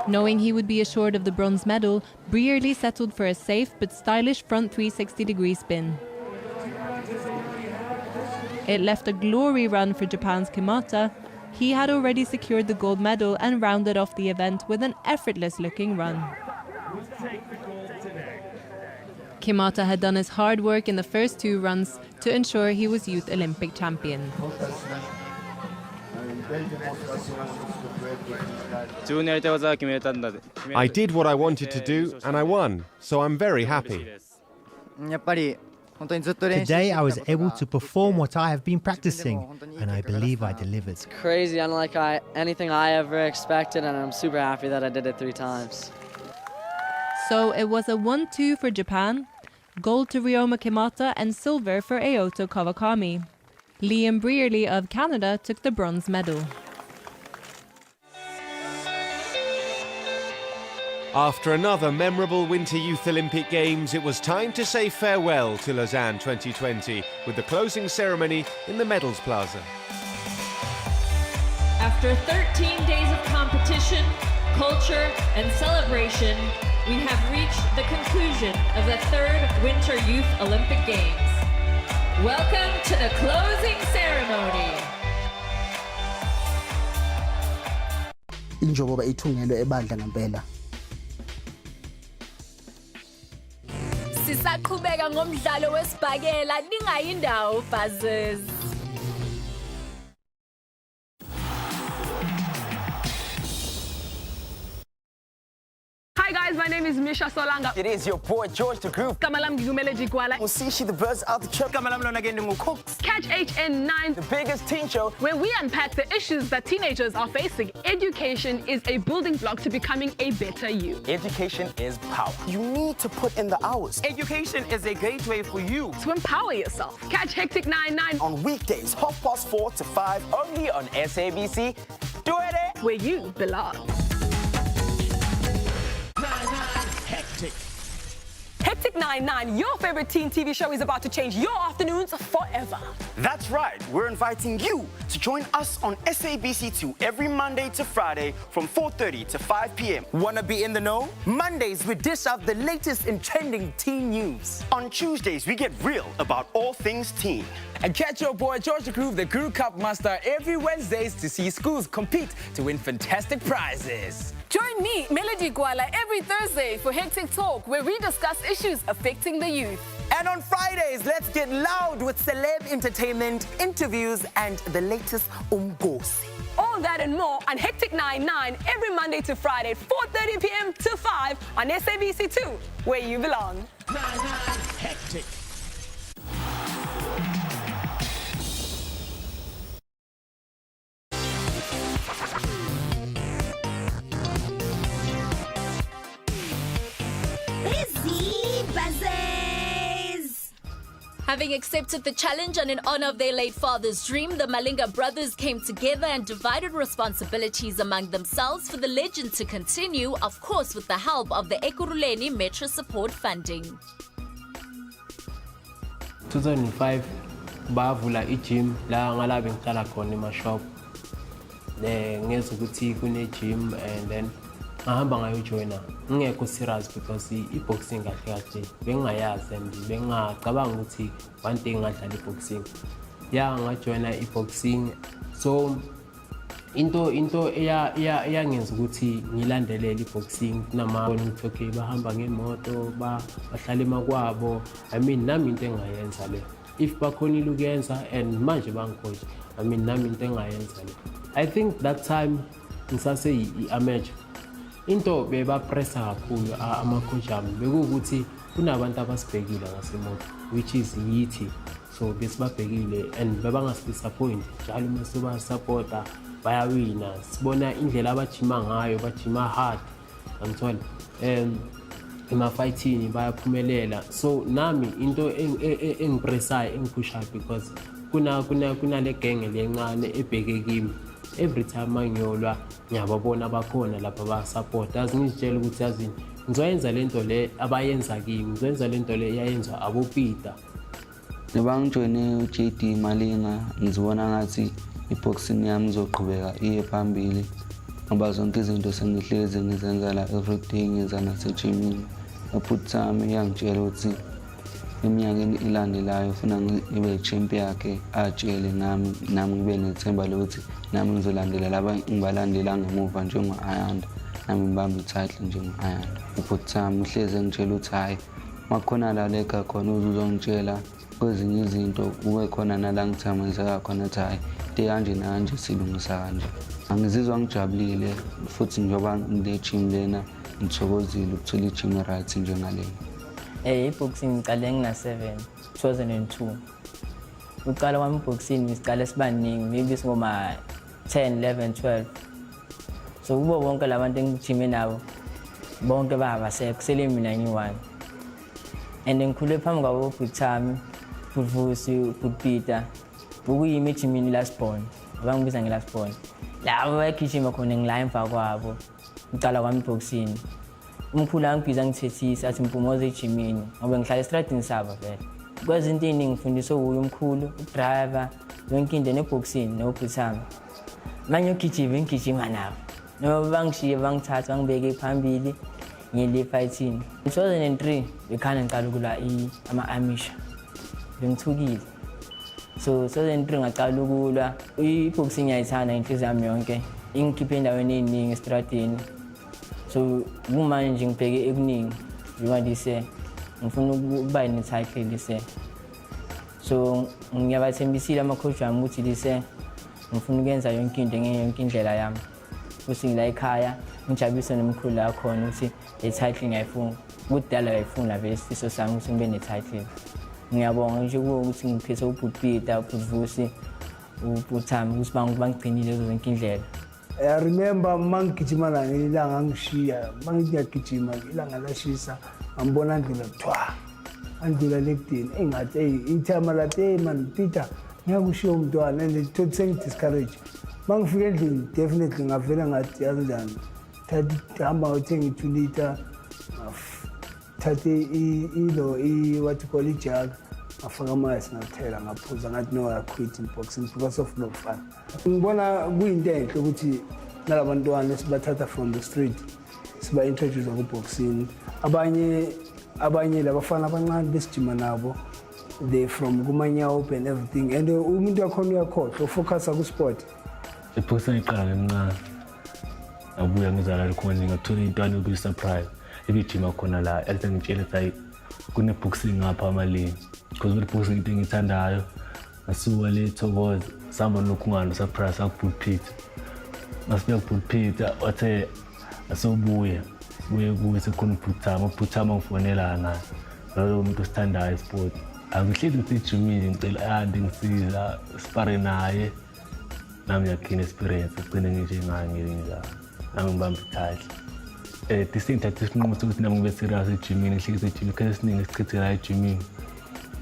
Knowing he would be assured of the bronze medal, Brearley settled for a safe but stylish front 360-degree spin. It left a glory run for Japan's Kimata. He had already secured the gold medal and rounded off the event with an effortless-looking run. Kimata had done his hard work in the first 2 runs to ensure he was Youth Olympic champion. I did what I wanted to do and I won, so I'm very happy. Today I was able to perform what I have been practicing, and I believe I delivered. It's crazy, unlike anything I ever expected, and I'm super happy that I did it 3 times. So it was a 1-2 for Japan, gold to Ryoma Kimata and silver for Aoto Kawakami. Liam Brearley of Canada took the bronze medal. After another memorable Winter Youth Olympic Games, it was time to say farewell to Lausanne 2020 with the closing ceremony in the Medals Plaza. After 13 days of competition, culture and celebration, we have reached the conclusion of the 3rd Winter Youth Olympic Games. Welcome to the closing ceremony. Injoba ithungelo ebandla ngempela. Sisaqhubeka ngomdlalo wesibhakela, ningayindawo buzzers. Hi guys, my name is Misha Solanga. It is your boy George the Group. Kamalam Gumeleji Gwala. Usishi the birds out the trip. Kamalam Lonagende Cooks. Catch HN9, The biggest teen show where we unpack the issues that teenagers are facing. Education is a building block to becoming a better you. Education is power. You need to put in the hours. Education is a gateway for you. To empower yourself. Catch Hectic 99 On weekdays, 4:30 to 5. Only on SABC. Do it! where you belong. Hectic 99, your favorite teen TV show is about to change your afternoons forever. That's right. We're inviting you to join us on SABC2 every Monday to Friday from 4:30 to 5 p.m. Wanna be in the know? Mondays, we dish out the latest in trending teen news. On Tuesdays, we get real about all things teen. And catch your boy George the Groove, the Guru Cup Master, every Wednesdays to see schools compete to win fantastic prizes. Join me, Melody Gwala, every Thursday for Hectic Talk, where we discuss issues affecting the youth. And on Fridays, let's get loud with celeb entertainment, interviews, and the latest umgosi. All that and more on Hectic 99 every Monday to Friday, 4:30 p.m. to 5 on SABC2, where you belong. Hectic. Having accepted the challenge and in honor of their late father's dream, the Malinga brothers came together and divided responsibilities among themselves for the legend to continue, of course with the help of the Ekurhuleni Metro Support funding. 2005 bavula i-gym la ngala bengiqala khona ema-shop ngezwa ukuthi kune-gym and then ngahamba ngayojoyina ngingekho serious because i-boxing kahle kahle bengingayazi and bengingacabanga ukuthi one day ngadlala i-boxing ngajoyina i-boxing so into eyangenza ukuthi ngilandelele i-boxing kunamabona ukuthi okay bahamba ngemoto bahlala emakwabo I mean nami into engayenza le if bakhonile ukuyenza and manje bangicoach I mean nami into engayenza le I think that time ngisase i-amateur into bebapressa kakhulu ama-coach ami bekuwukuthi kunabantu abasibhekile ngasemoto which is yithi so besibabhekile and bebangasidisappoint njalo uma sibasupporta bayawina sibona indlela abajima ngayo bajima hard ngithola ema-fighting bayaphumelela so nami into engipressayo engiphushayo because kunale genge lencane ebheke kimi every time mangiyolwa ngiyababona bakhona lapha ba-support azingitshela ukuthi yazini ngizoyenza lento le abayenza kimi ngizoyenza lento le yayenza abopita Ngibangijoyine uJD Malinga ngizibona ngathi i-boxing yami izoqhubeka iye phambili ngoba zonke izinto sengihlezi ngizenza la everyday ngenza nasejimini. Ubhuti sami uyangitshela ukuthi eminyakeni ilandelayo ufuna ngibe champion yakhe, atshele nami ngibe nethemba lokuthi nami ngizolandela laba ngibalandela ngemuva njengo-Ayanda, nami ngibambe i-title njengo-Ayanda. Ubhuti sami uhlezi engitshela ukuthi hhayi makukhona la lega khona uzongitshela kwezinye izinto kube khona nala ngithamangisa khona ukuthi hhayi into kanje nakanje silungisa kanje. Angizizwa ngijabulile futhi njengoba ngile-gym lena ngithokozile ukuthola i-gym right njengalena. I-boxing ngiqale ngina-7, 2002. Uqala kwami i-boxing ngisiqale sibaningi, maybe singoma 10, 11, 12. So kubo bonke labantu engijime nabo bonke babasekho, kusele mina ngiyi-1. And ngikhule phambi kwabo ubhuti wami, ubhuti Vusi, ubhuti Peter. Bokuyimi ejimini last-born, abangibiza nge-last-born. Labo bayagijima khona ngila emva kwabo. Ngiqala kwami i-boxing. Umkhulu angibhiza ngithethisa athi Mpumuza ejimini ngoba ngihlala estradini sabo vele. Kwezinto eziningi ngifundiswe uye umkhulu, udriver, yonke into ne-boxing nobhuti wami. Manje ngigijima nabo. Noma bangishiye bangithatha bangibeke phambili ngiyele fighting. 2003 bekhana ngiqala ukula ama-amisha. Bengithukile. So 2003 ngaqala ukulwa. I-boxing ngiyayithanda inhliziyo yami yonke. Ingikhiphe endaweni eziningi estradini. So kumanje nje ngibheke ekuningi njengoba lise ngifuna ukuba ne-title lise. So ngiyabathembisile ama-coach wami ukuthi lise ngifuna ukwenza yonke into ngeyonke indlela yami. Futhi ngila ekhaya ngijabulise nomkhulu la khona ukuthi le-title ngiyayifuna. Kudala ngiyayifuna vele isifiso sami ukuthi ngibe ne-title. Ngiyabonga nje ukuthi ngiphethe ubhuti Peter, ubhuti Vusi, ubhuti wami ukuthi bangigcinile zonke indlela. I remember mangigijima la ngelanga ngishiya mangiyagijima ilanga lashisa ngambona ndlula thwa andlula lekudeni engathi ithama lathi man Peter ngiyakushiya umntwana and it sengidiscourage mangifika endlini definitely ngavela ngathi yazanjani thathi hamba uthenga 2 liter thathi ilo what you call ijug ngafaka amanzi ngathela ngaphuza ngathi no I quit in boxing because of no fun. Ngibona kuyinto enhle ukuthi nalabantwana esibathatha from the street siba introduce ku boxing. Abanye labafana abancane besijima nabo they from kumanyawo and everything and umuntu wakhona uyakhohlwa focus ku sport. Boxing iqala emncane. Abuya ngizala khona ngathola intwana yokuyi surprise. Ibijima khona la ethi ngitshela ukuthi kune boxing ngapha amalini. Because with boxing into engithandayo asuka le Thokoza samba nokhungana surprise akubhuti Peter. Masibuya kubhuti Peter wathe asobuya kuye sekhona ubhuti wami ngifonela naye. Lo muntu osithandayo sport. Angihlezi ngijimile ngicela andi ngisiza spare naye. Nami yakhina experience ugcine ngisho ngayo ngiyenza. Nami ngibamba i-title. The same time isinqumo sokuthi nami ngibe serious ejimini ngihlezi ejimini kasi siningi sichithela ejimini.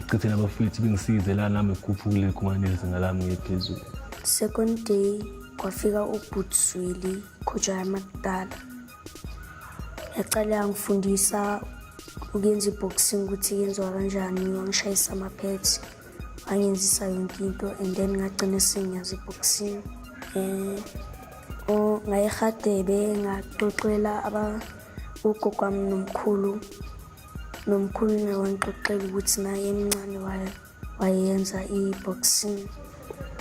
Sichithela abafethu bengisize la nami ikhuphule kumanje izinga lami ngephezulu. Second day kwafika ubhuti Swili coach yamakudala. Yaqala ngifundisa ukuyenza i-boxing ukuthi yenziwa kanjani, wangishayisa ama-pads, wangenzisa yonke into and then ngagcina sengiyazi i-boxing. Ngayihadebe ngaxoxela ugogo wami nomkhulu ngawangixoxela ukuthi naye emncane wayenza i-boxing.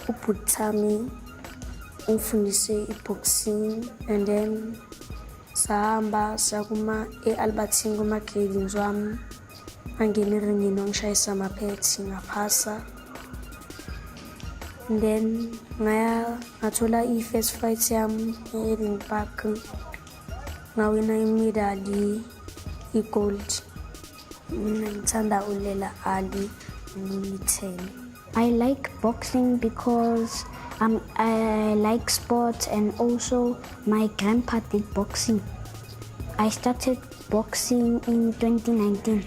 Ubhuti wami ungifundise i-boxing and then sahamba sakuma e-Albertine kuma-gradings wami angena eringini wangishayisa ama-pads ngaphasa. And then ngathola i-first fight yami e-Ring Park ngawina imedali i-gold. Mina ngithanda uLela Ali ngumi-10. I like boxing because I like sport and also my grandpa did boxing. I started boxing in 2019.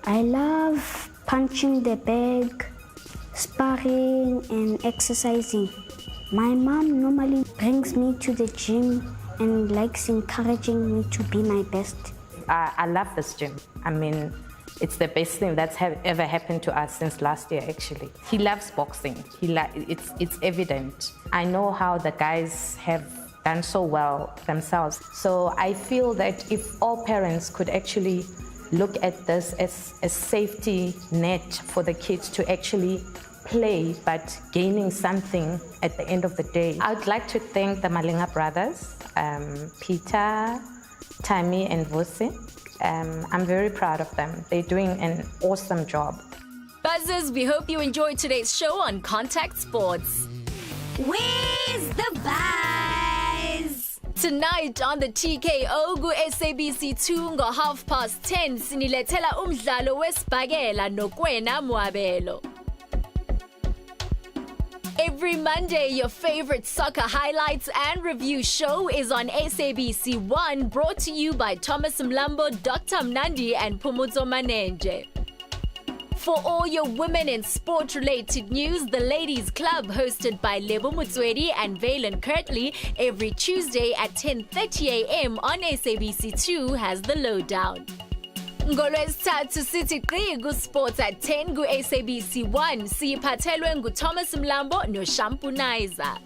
I love punching the bag, sparring and exercising. My mom normally brings me to the gym and likes encouraging me to be my best. I love this gym. I mean, it's the best thing that's ever happened to us since last year, actually. He loves boxing. It's evident. I know how the guys have done so well themselves. So I feel that if all parents could actually look at this as a safety net for the kids to actually play, but gaining something at the end of the day. I'd like to thank the Malinga brothers, Peter, Tammy, and Vusi. I'm very proud of them. They're doing an awesome job. Buzzers, we hope you enjoyed today's show on Contact Sports. Where's the buzz? Tonight on the TKO ku-SABC 2 ngo-10:30 sinilethela umdlalo wesibhakela nokwena Mwabelo. Every Monday, your favorite soccer highlights and review show is on SABC 1, brought to you by Thomas Mlambo, Dr. Mnandi, and Pumuzo Manenje. For all your women in sport-related news, the Ladies Club, hosted by Lebo Mutswedi and Valen Kirtley, every Tuesday at 10:30 a.m. on SABC 2 has the lowdown. NgoLwesithathu sithi gqi ku-sports at 10 ku-SABC 1 siyiphathelwe nguThomas Mlambo noShampunizer.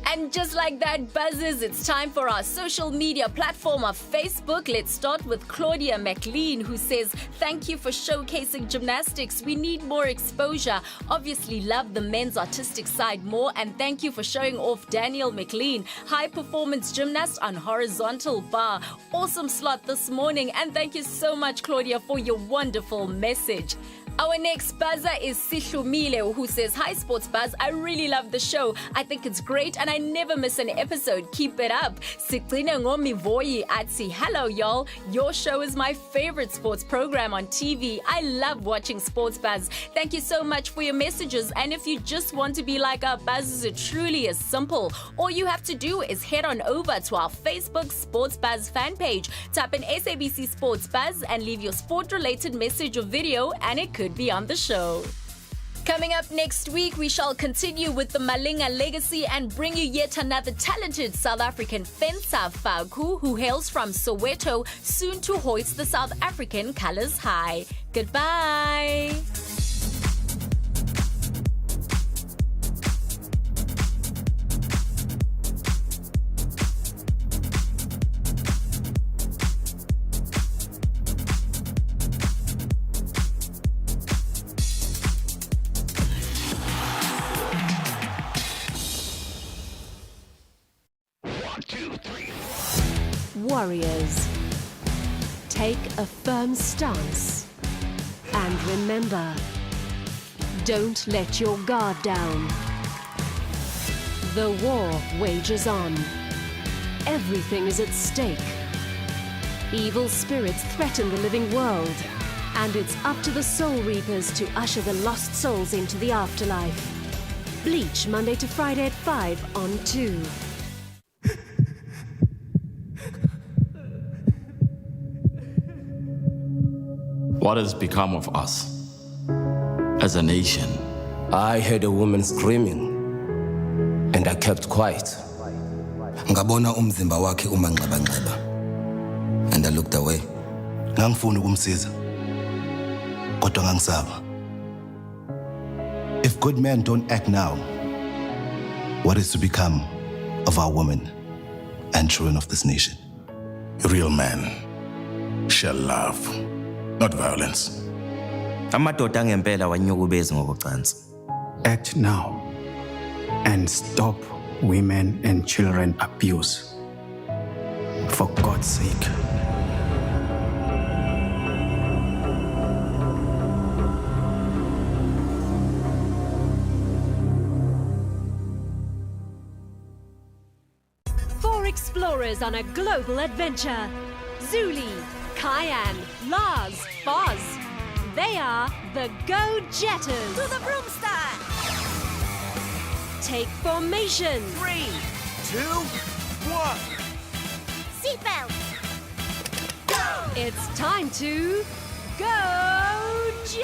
And just like that, Buzzers, it's time for our social media platform of Facebook. Let's start with Claudia McLean, who says, thank you for showcasing gymnastics. We need more exposure. Obviously love the men's artistic side more. And thank you for showing off Daniel McLean, high performance gymnast on horizontal bar. Awesome slot this morning. And thank you so much, Claudia, for your wonderful message. Our next buzzer is Sihlumile, who says, hi Sports Buzz, I really love the show. I think it's great and I never miss an episode. Keep it up. Sigcine ngomivoyi athi, hello y'all. Your show is my favorite sports program on TV. I love watching Sports Buzz. Thank you so much for your messages. And if you just want to be like our buzzers, it truly is simple. All you have to do is head on over to our Facebook Sports Buzz fan page. Type in SABC Sports Buzz and leave your sport-related message or video, and it could be on the show. Coming up next week, we shall continue with the Malinga legacy and bring you yet another talented South African fencer, Faku, who hails from Soweto, soon to hoist the South African colours high. Goodbye. Warriors, take a firm stance and remember, don't let your guard down. The war wages on. Everything is at stake. Evil spirits threaten the living world, and it's up to the Soul Reapers to usher the lost souls into the afterlife. Bleach, Monday to Friday at 5 on 2. What has become of us as a nation? I heard a woman screaming, and I kept quiet. Ngabona umzimba wakhe umanxeba-nxeba, and I looked away. Ngangifuna ukumsiza, kodwa ngangisaba. If good men don't act now, what is to become of our women and children of this nation? Real men shall love, not violence. Amadoda angempela wanyukubeza ngokucansi. Act now and stop women and children abuse. For God's sake. Four explorers on a global adventure. Zuli, Kyan, Lars, Foz. They are the Go-Jetters. To the broomstick! Take formation. 3, 2, 1. Seatbelt. Go! It's time to Go-Jetters!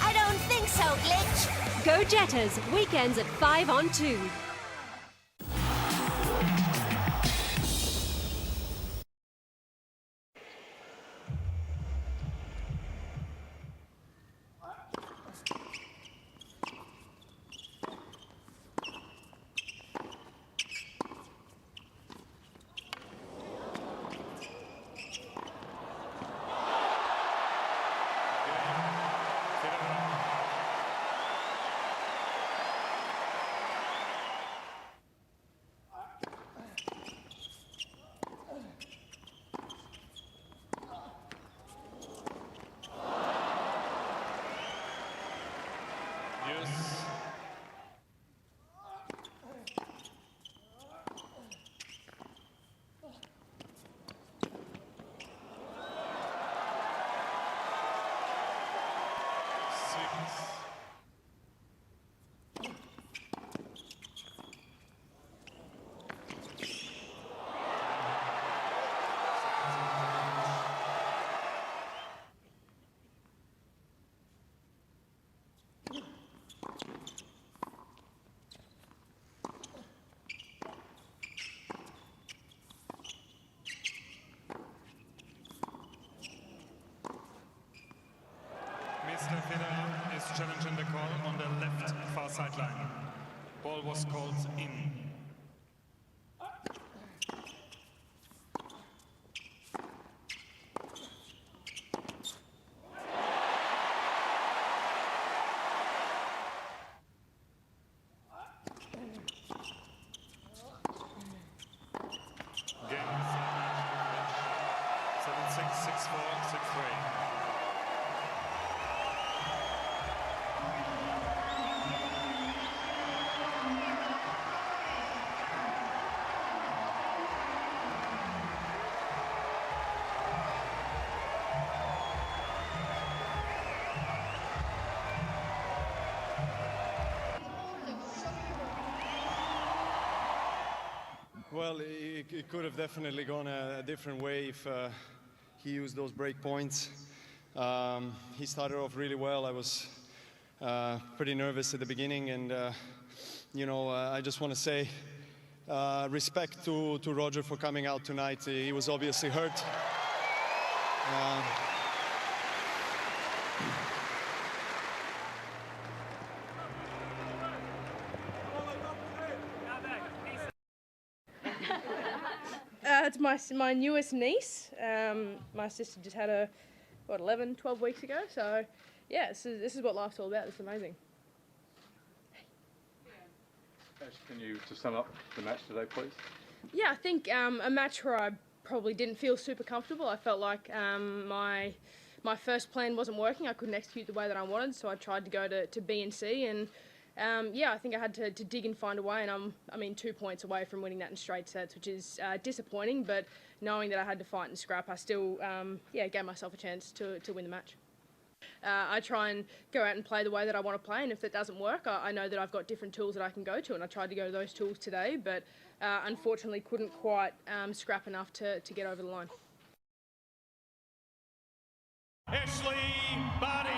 I don't think so, Glitch. Go-Jetters, weekends at 5 on 2. Ball was called in. Game 7-6, 6-4, 6-3. Well, it could have definitely gone a different way if he used those break points. He started off really well. I was pretty nervous at the beginning, and you know, I just want to say respect to Roger for coming out tonight. He was obviously hurt. It's my newest niece. My sister just had her, 11, 12 weeks ago. So, yeah, this is what life's all about. It's amazing. Can you just sum up the match today, please? Yeah, I think a match where I probably didn't feel super comfortable. I felt like my first plan wasn't working. I couldn't execute the way that I wanted, so I tried to go to B and C, and yeah, I think I had to dig and find a way, and I'm 2 points away from winning that in straight sets, which is disappointing, but knowing that I had to fight and scrap, I still gave myself a chance to win the match. I try and go out and play the way that I want to play, and if that doesn't work, I know that I've got different tools that I can go to, and I tried to go to those tools today, but unfortunately couldn't quite scrap enough to get over the line. Ashley Barty.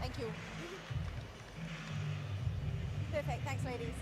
Thank you. Perfect. Thanks, ladies.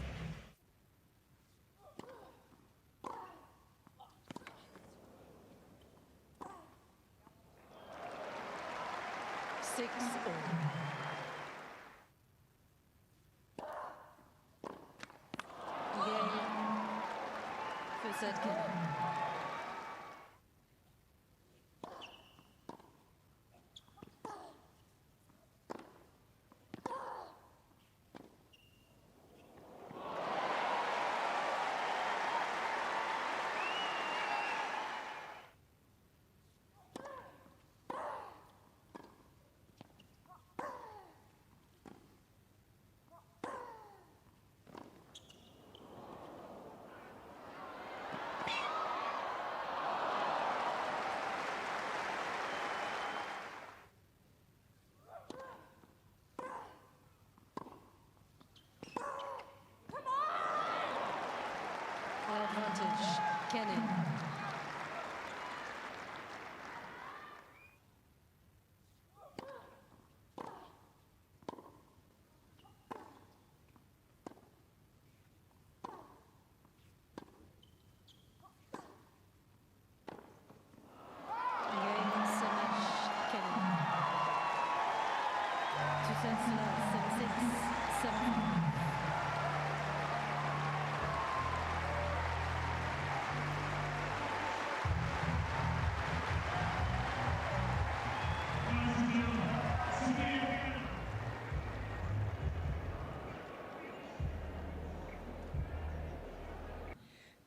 Advantage, Kenny. Again, so much Kenny. 2 sets now, 7-6, 7.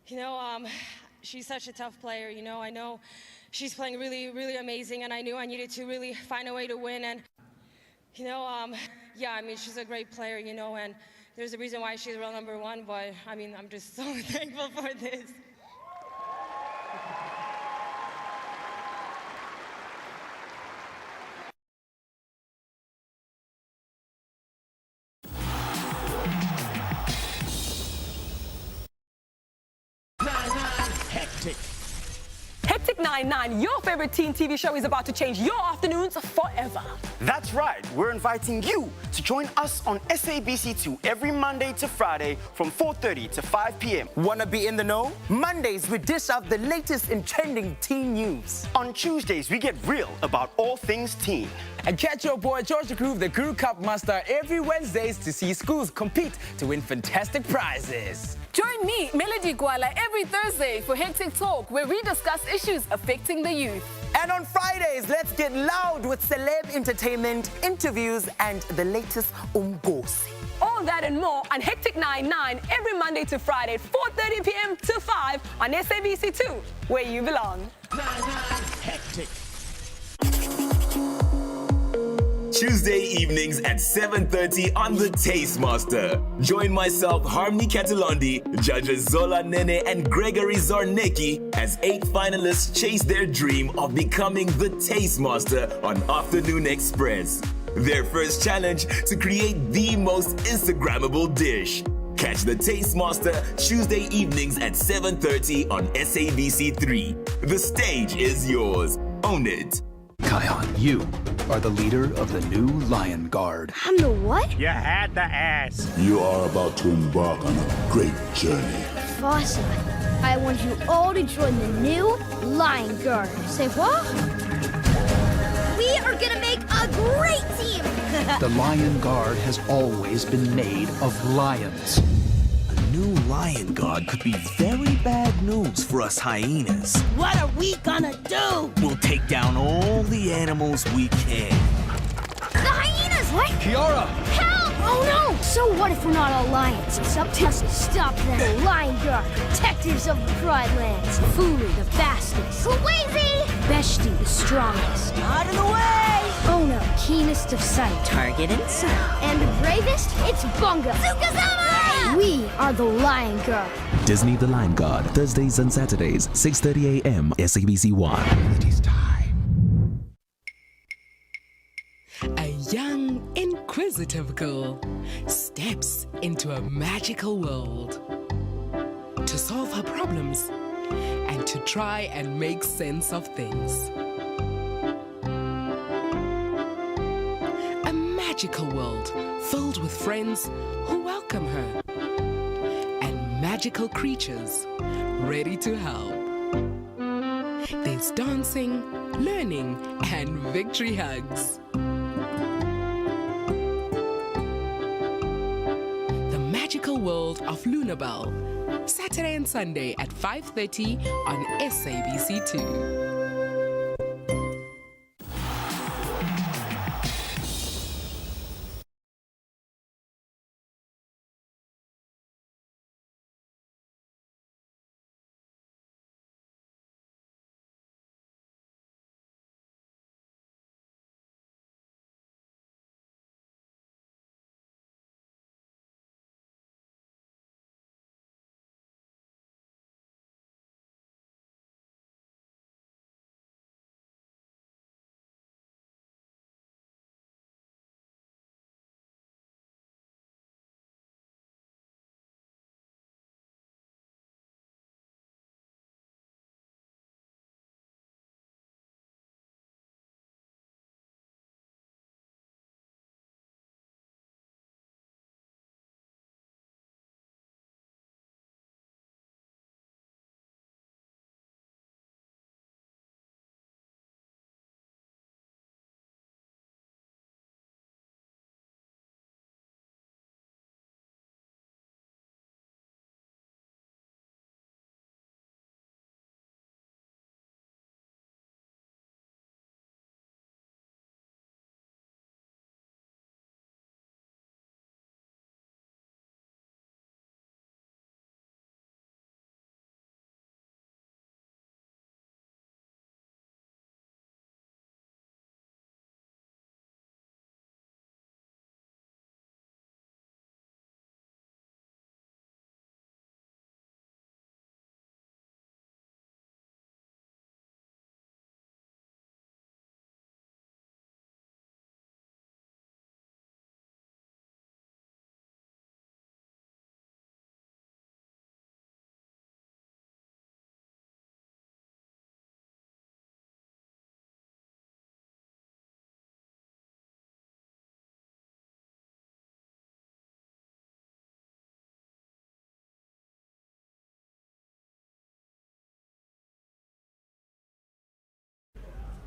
You know, she's such a tough player, you know. I know she's playing really, really amazing, and I knew I needed to really find a way to win. And, you know, yeah, I mean, she's a great player, you know, and there's a reason why she's world #1, but, I mean, I'm just so thankful for this. Hectic 9-9, your favorite teen TV show is about to change your afternoons forever. ever. That's right, we're inviting you to join us on SABC2 every Monday to Friday from 4:30 to 5 p.m. Wanna be in the know? Mondays, we dish out the latest in trending teen news. On Tuesdays, we get real about all things teen. And catch your boy George Groove, the Crew Cup Master, every Wednesdays to see schools compete to win fantastic prizes. Join me, Melody Gwala, every Thursday for Hectic Talk, where we discuss issues affecting the youth. And on Fridays, let's get loud with celeb entertainment, interviews, and the latest umgosi. All that and more on Hectic 9-9 every Monday to Friday, 4:30 p.m. to 5 on SABC2, where you belong. Hectic. Tuesday evenings at 7:30 on The Tastemaster. Join myself, Harmony Katalondi, judges Zola Nene and Gregory Zornecki as 8 finalists chase their dream of becoming The Tastemaster on Afternoon Express. Their first challenge to create the most Instagrammable dish. Catch The Tastemaster Tuesday evenings at 7:30 on SABC3. The stage is yours. Own it. Kion, you are the leader of the new Lion Guard. I'm the what? You had the ass. You are about to embark on a great journey. Awesome. I want you all to join the new Lion Guard. Say what? We are gonna make a great team. The Lion Guard has always been made of lions. New Lion Guard could be very bad news for us hyenas. What are we gonna do? We'll take down all the animals we can. The hyenas, what? Kiara! Help! Oh no! So what if we're not all lions? It's up to us to stop them. The Lion Guard, protectors of the Pride Lands. Fulu, the fastest. Lazy! Beshti, the strongest. Out of the way! Ono, keenest of sight. Target in sight. And the bravest? It's Bunga. Sukazama! We are the Lion Guard. Disney The Lion Guard, Thursdays and Saturdays, 6:30 a.m. SABC1. It is time. A young, inquisitive girl steps into a magical world to solve her problems and to try and make sense of things. A magical world filled with friends who welcome her and magical creatures ready to help. There's dancing, learning, and victory hugs. The Magical World of Lunabelle, Saturday and Sunday at 5:30 on SABC2.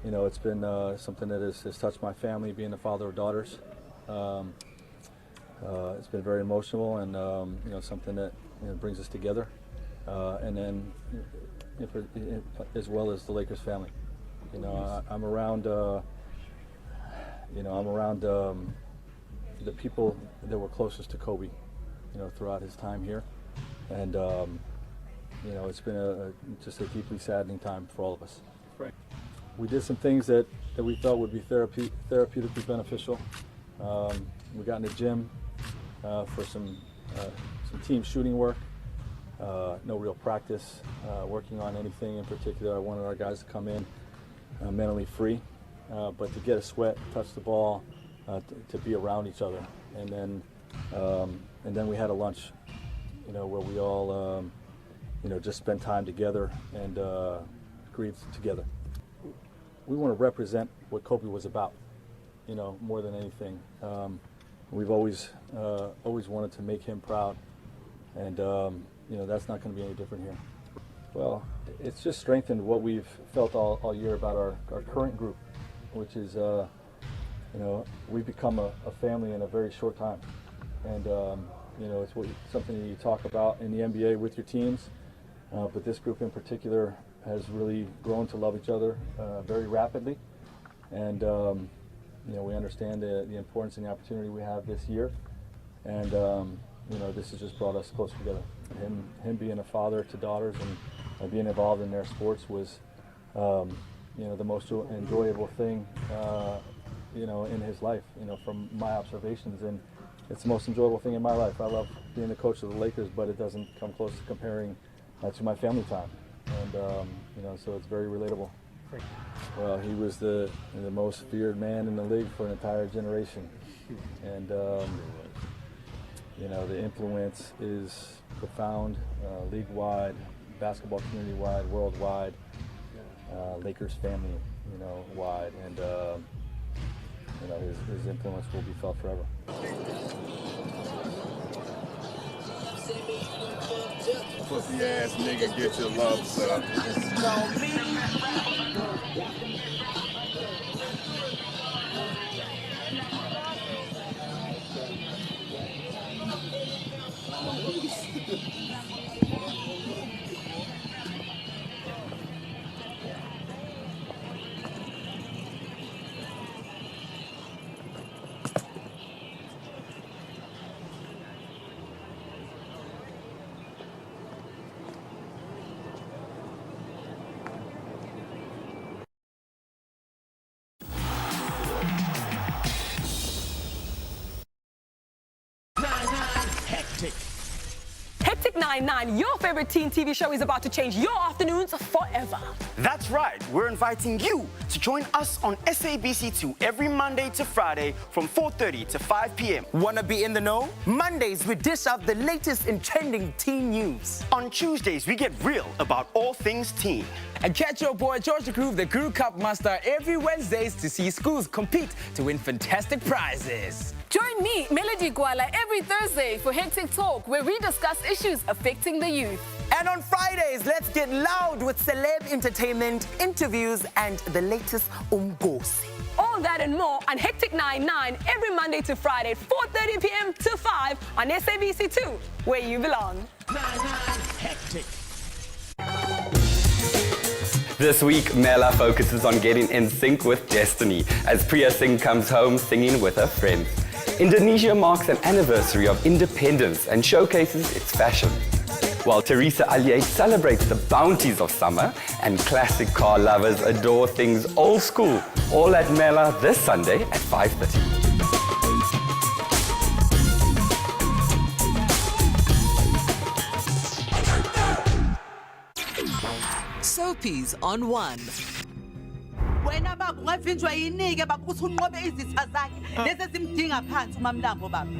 you know, it's been something that has touched my family, being the father of daughters. It's been very emotional, and you know, something that brings us together, and then as well as the Lakers family. You know, I'm around. You know, I'm around the people that were closest to Kobe, you know, throughout his time here, and you know, it's been just a deeply saddening time for all of us. Right. We did some things that we felt would be therapeutically beneficial. We got in the gym for some team shooting work. No real practice, working on anything in particular. I wanted our guys to come in mentally free, but to get a sweat, touch the ball, to be around each other, and then we had a lunch, you know, where we all, you know, just spent time together and grieved together. We want to represent what Kobe was about, you know, more than anything. We've always wanted to make him proud, and you know, that's not going to be any different here. Well, it's just strengthened what we've felt all year about our current group, which is, you know, we've become a family in a very short time, and you know, it's something that you talk about in the NBA with your teams, but this group in particular has really grown to love each other very rapidly, and you know, we understand the importance and the opportunity we have this year, and you know, this has just brought us closer together. Him being a father to daughters and being involved in their sports was, you know, the most enjoyable thing, you know, in his life, you know, from my observations, and it's the most enjoyable thing in my life. I love being the coach of the Lakers, but it doesn't come close to comparing to my family time, and you know, so it's very relatable. Well, he was the most feared man in the league for an entire generation, and you know, the influence is profound, league-wide, basketball community-wide, worldwide, Lakers family, you know, wide, and you know, his influence will be felt forever. Pussy ass nigga, get your love, son. Hectic 99, your favorite teen TV show, is about to change your afternoons forever. That's right. We're inviting you to join us on SABC2 every Monday to Friday from 4:30 to 5 p.m. Wanna be in the know? Mondays, we dish out the latest in trending teen news. On Tuesdays, we get real about all things teen. And catch your boy George the Groove, the Guru Cup Master, every Wednesdays to see schools compete to win fantastic prizes. Join me, Melody Gwala, every Thursday for Hectic Talk, where we discuss issues affecting the youth. And on Fridays, let's get loud with celeb entertainment, interviews, and the latest umgosi. All that and more on Hectic 99 every Monday to Friday, 4:30 p.m. to 5 on SABC2, where you belong. Hectic. This week, Mela focuses on getting in sync with destiny as Priya Singh comes home singing with her friends. Indonesia marks an anniversary of independence and showcases its fashion, while Teresa Allier celebrates the bounties of summer and classic car lovers adore things old school, all at Mela this Sunday at 5:30. Soapies on 1. Wena baba ungavinjwa yinike baba ukuthi unqobe izitha zakhe lezi simdinga phansi uMamlambo baba.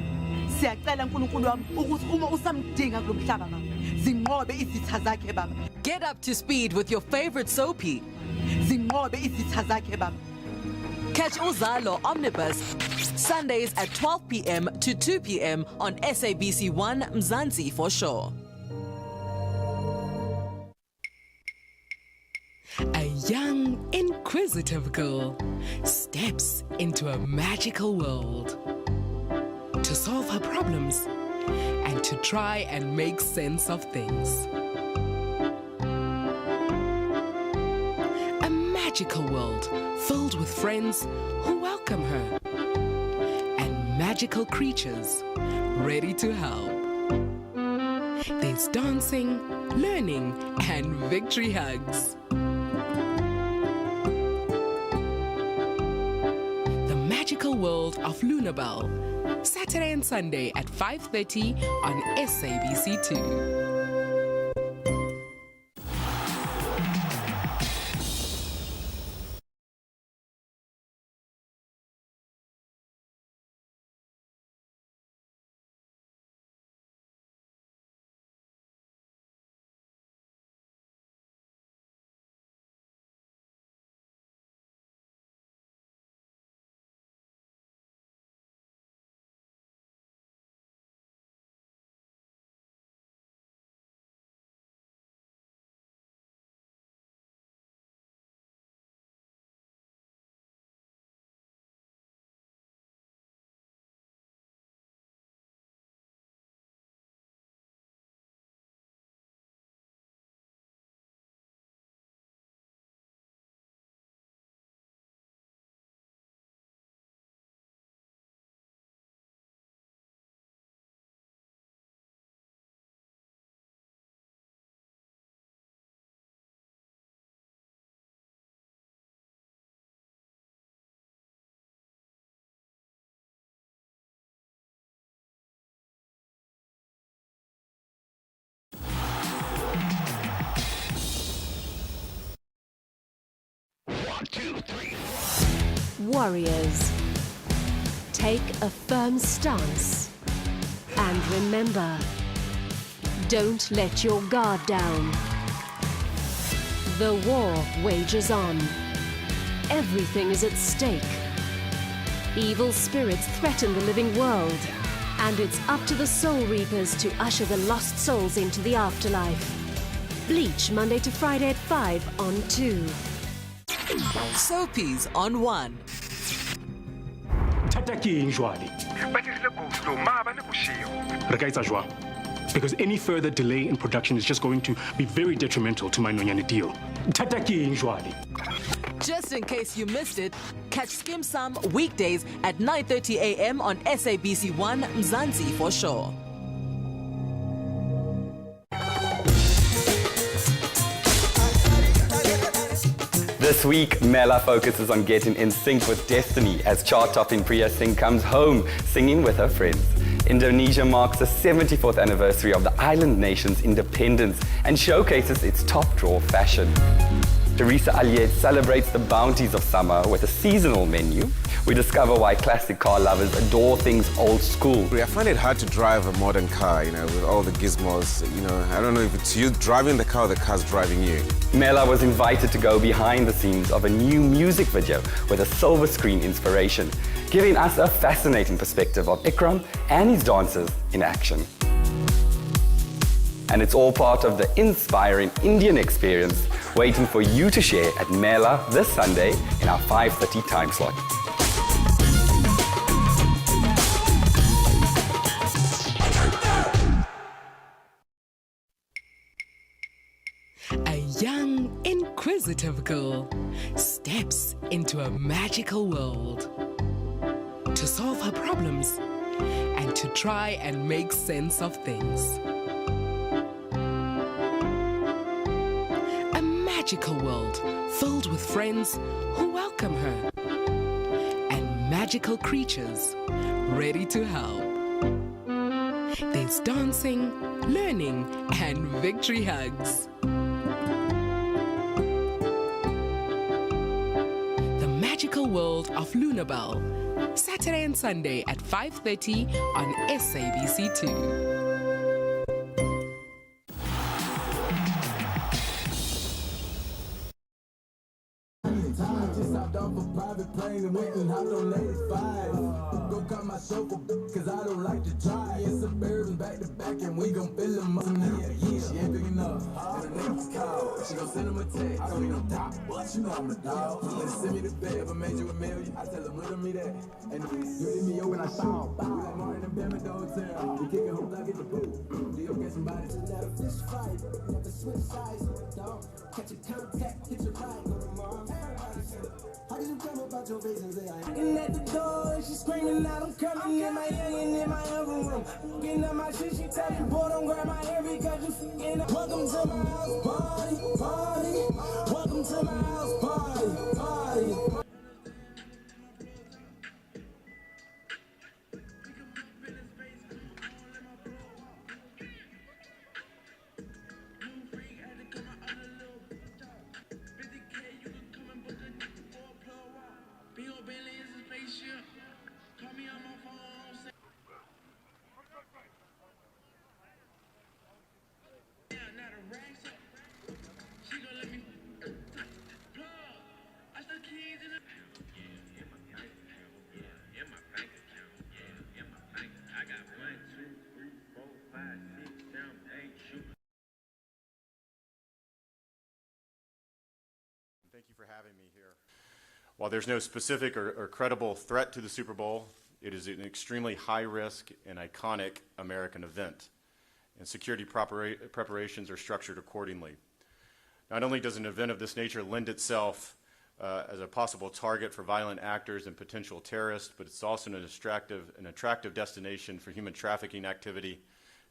Siyacela uNkulunkulu wami ukuthi uma usamdinga kulomhlaba baba zinqobe izitha zakhe baba. Get up to speed with your favorite soapie. Zinqobe izitha zakhe baba. Catch Uzalo Omnibus Sundays at 12 p.m. to 2 p.m. on SABC 1 Mzansi for sure. A young, incredible inquisitive girl steps into a magical world to solve her problems and to try and make sense of things. A magical world filled with friends who welcome her and magical creatures ready to help. There's dancing, learning, and victory hugs. The magical world of Lunabelle, Saturday and Sunday at 5:30 on SABC 2. Warriors, take a firm stance and remember, don't let your guard down. The war wages on. Everything is at stake. Evil spirits threaten the living world, and it's up to the Soul Reapers to usher the lost souls into the afterlife. Bleach, Monday to Friday at 5 on 2. Soapies on 1. Because any further delay in production is just going to be very detrimental to my Nonyane deal. Just in case you missed it, catch Skim Sam weekdays at 9:30 a.m. on SABC 1 Mzansi for sure. This week, Mela focuses on getting in sync with destiny as chart-topping Priya Singh comes home singing with her friends. Indonesia marks the 74th anniversary of the island nation's independence and showcases its top-drawer fashion. Teresa Aliet celebrates the bounties of summer with a seasonal menu. We discover why classic car lovers adore things old school. I find it hard to drive a modern car, with all the gizmos. I don't know if it's you driving the car or the car's driving you. Mela was invited to go behind the scenes of a new music video with a silver screen inspiration, giving us a fascinating perspective of Ikram and his dancers in action. And it's all part of the inspiring Indian experience waiting for you to share at Mela this Sunday in our 5:30 time slot. A young, inquisitive girl steps into a magical world to solve her problems and to try and make sense of things. A magical world filled with friends who welcome her and magical creatures ready to help. There's dancing, learning, and victory hugs. The magical world of Lunabelle, Saturday and Sunday at 5:30 on SABC 2. came and went and hopped on 85. Go cut my chauffeur, cause I don't like to drive. In Suburban back to back, and we gon' fill them up. Yeah, she ain't big enough. And her name was Kyle. She gon' send him a text. I don't need no top, but you know I'm a dog. Let's send me the bed, if I made you $1 million. I tell them, look at me that. And you hit me open, I shout. We like Martin and Bama, the hotel. We kickin' hope I get the boot. Do you get somebody to let a fish fight? Never switch sides, dog. Catch a contact, hit your right, go tomorrow. How did you come about your face and say I ain't at the door and she screaming out I'm coming in my youngin' in my other room. Getting up my shit, she tell me, boy, don't grab my hair because you fucking up. Welcome to my house party, party. Welcome to my house party, party. Thank you for having me here. While there's no specific or credible threat to the Super Bowl, it is an extremely high-risk and iconic American event, and security preparations are structured accordingly. Not only does an event of this nature lend itself as a possible target for violent actors and potential terrorists, but it's also an attractive destination for human trafficking activity,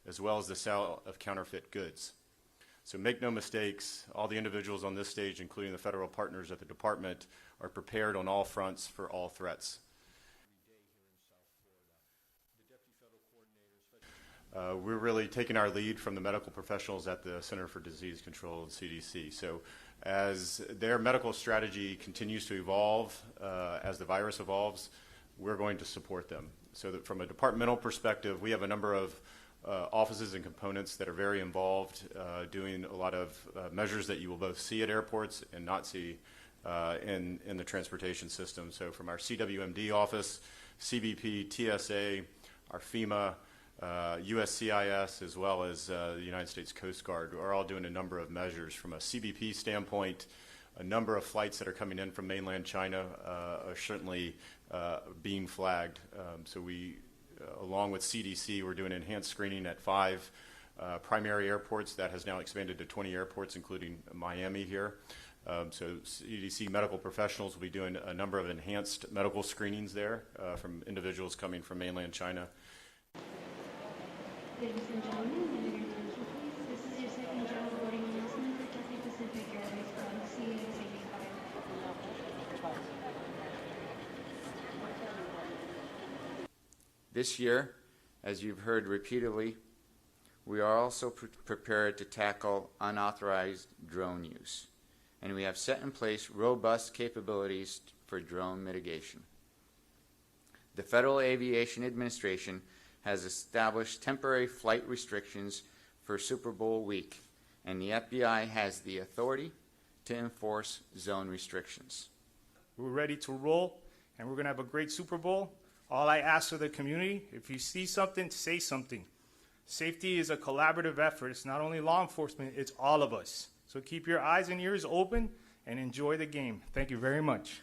as well as the sale of counterfeit goods. So make no mistakes, all the individuals on this stage, including the federal partners at the department, are prepared on all fronts for all threats. We're really taking our lead from the medical professionals at the Center for Disease Control and CDC. So as their medical strategy continues to evolve, as the virus evolves, we're going to support them. So that from a departmental perspective, we have a number of offices and components that are very involved doing a lot of measures that you will both see at airports and not see in the transportation system. So from our CWMD office, CBP, TSA, our FEMA, USCIS, as well as the United States Coast Guard are all doing a number of measures. From a CBP standpoint, a number of flights that are coming in from mainland China are certainly being flagged. So we, along with CDC, we're doing enhanced screening at 5 primary airports. That has now expanded to 20 airports, including Miami here. So CDC medical professionals will be doing a number of enhanced medical screenings there from individuals coming from mainland China. Ladies and gentlemen, your attention please. This is your second general boarding announcement for Cathay Pacific Airways from CATV 5. This year, as you've heard repeatedly, we are also prepared to tackle unauthorized drone use, and we have set in place robust capabilities for drone mitigation. The Federal Aviation Administration has established temporary flight restrictions for Super Bowl week, and the FBI has the authority to enforce zone restrictions. We're ready to roll, and we're going to have a great Super Bowl. All I ask of the community, if you see something, say something. Safety is a collaborative effort. It's not only law enforcement, it's all of us. So keep your eyes and ears open and enjoy the game. Thank you very much.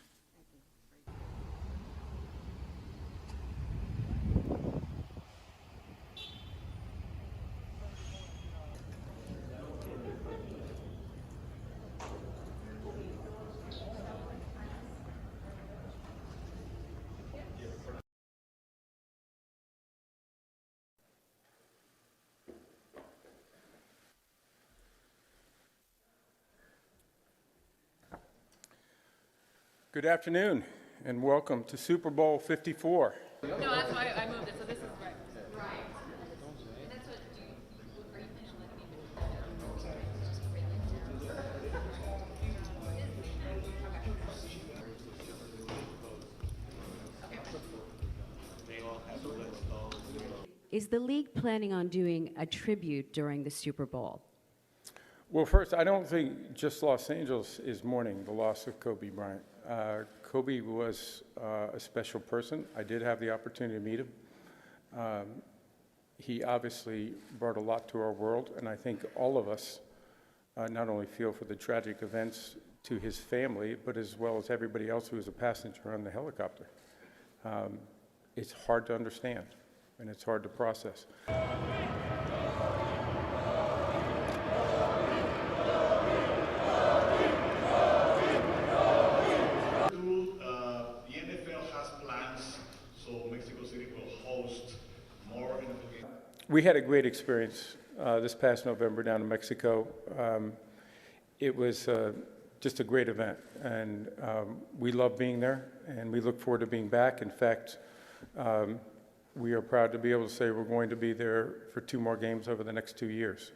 Good afternoon, and welcome to Super Bowl 54. No, that's why I moved it, so this is right. Right. And that's what, are you finished Is the league planning on doing a tribute during the Super Bowl? Well, first, I don't think just Los Angeles is mourning the loss of Kobe Bryant. Kobe was a special person. I did have the opportunity to meet him. He obviously brought a lot to our world, and I think all of us not only feel for the tragic events to his family, but as well as everybody else who was a passenger on the helicopter. It's hard to understand, and it's hard to process. We had a great experience this past November down in Mexico. It was just a great event, and we love being there, and we look forward to being back. In fact, we are proud to be able to say we're going to be there for 2 more games over the next 2 years.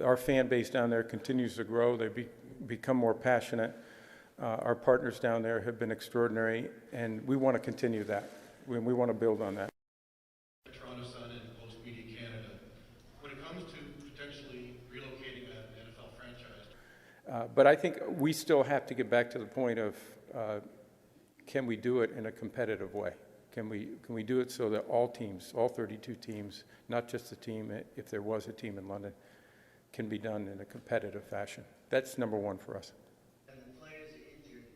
Our fan base down there continues to grow. They become more passionate. Our partners down there have been extraordinary, and we want to continue that. We want to build on that. But I think we still have to get back to the point of can we do it in a competitive way? Can we do it so that all teams, all 32 teams, not just the team, if there was a team in London, can be done in a competitive fashion? That's number one for us. And the players are injured.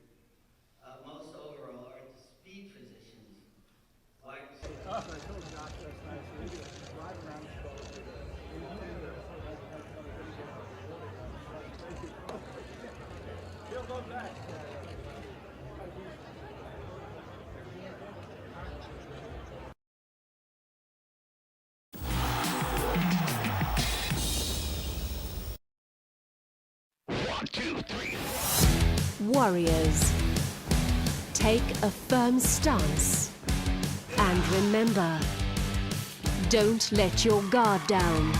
Most overall are the speed physicians. Wide Warriors, take a firm stance. And remember, don't let your guard down.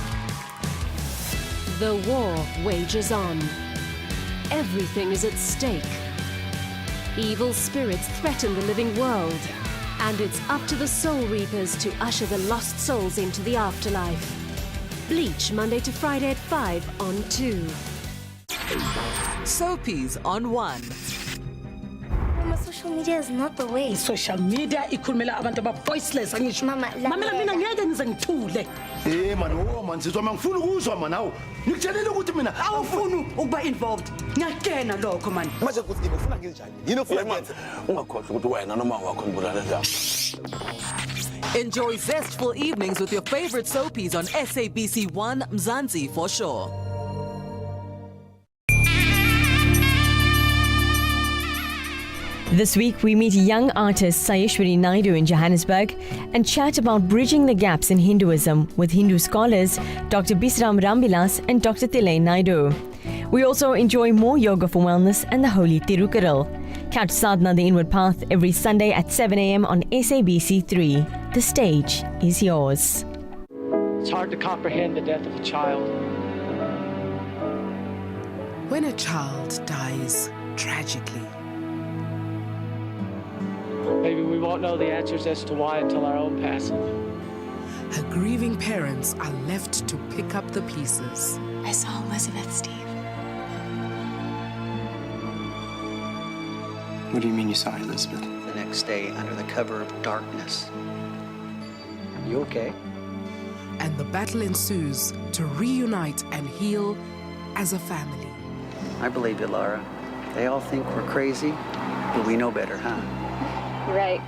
The war wages on. Everything is at stake. Evil spirits threaten the living world, and it's up to the Soul Reapers to usher the lost souls into the afterlife. Bleach, Monday to Friday at 5 on 2. Soapies on 1. Social media is not the way. Social media ikhulumela abantu voiceless angisho. Mamela mina ngeke ngize ngithule. Man, oh man, sizwa mangifuna ukuzwa man awu. Ngikutshelile ukuthi mina awufuni ukuba involved. Ngiyakena lokho man. Manje kuthi ufuna ngenjani? Yini ufuna ngenze? Ungakhohlwa ukuthi wena noma wakho ngibulala la. Enjoy zestful evenings with your favorite soapies on SABC 1 Mzansi for sure. This week, we meet young artist Sayeshwari Naidu in Johannesburg and chat about bridging the gaps in Hinduism with Hindu scholars Dr. Bisram Rambilas and Dr. Tilay Naidu. We also enjoy more yoga for wellness and the holy Tirukural. Catch Sadhana the Inward Path every Sunday at 7 a.m. on SABC 3. The stage is yours. It's hard to comprehend the death of a child. When a child dies tragically, Maybe we won't know the answers as to why until our own passing. her grieving parents are left to pick up the pieces. I saw Elizabeth, Steve. What do you mean you saw Elizabeth? The next day, under the cover of darkness. You okay? And the battle ensues to reunite and heal as a family. I believe you, Laura. They all think we're crazy, but we know better, huh? Right.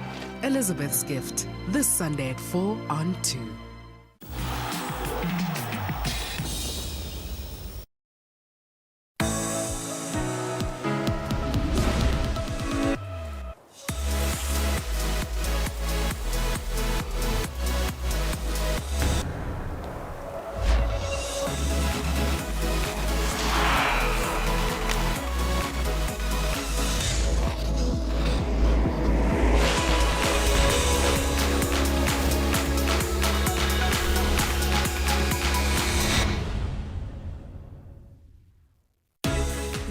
Elizabeth's Gift, this Sunday at 4 on 2.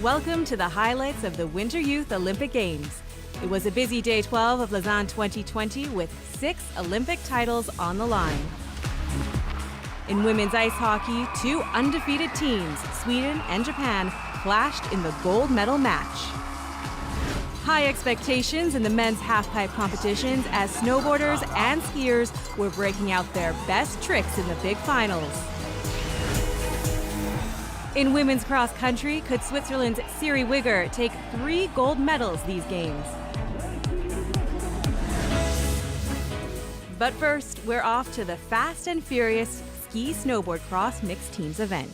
Welcome to the highlights of the Winter Youth Olympic Games. It was a busy day 12 of Lausanne 2020 with 6 Olympic titles on the line. In women's ice hockey, 2 undefeated teams, Sweden and Japan, clashed in the gold medal match. High expectations in the men's halfpipe competitions as snowboarders and skiers were breaking out their best tricks in the big finals. In women's cross country, could Switzerland's Siri Wigger take 3 gold medals these games? But first, we're off to the fast and furious ski snowboard cross mixed teams event.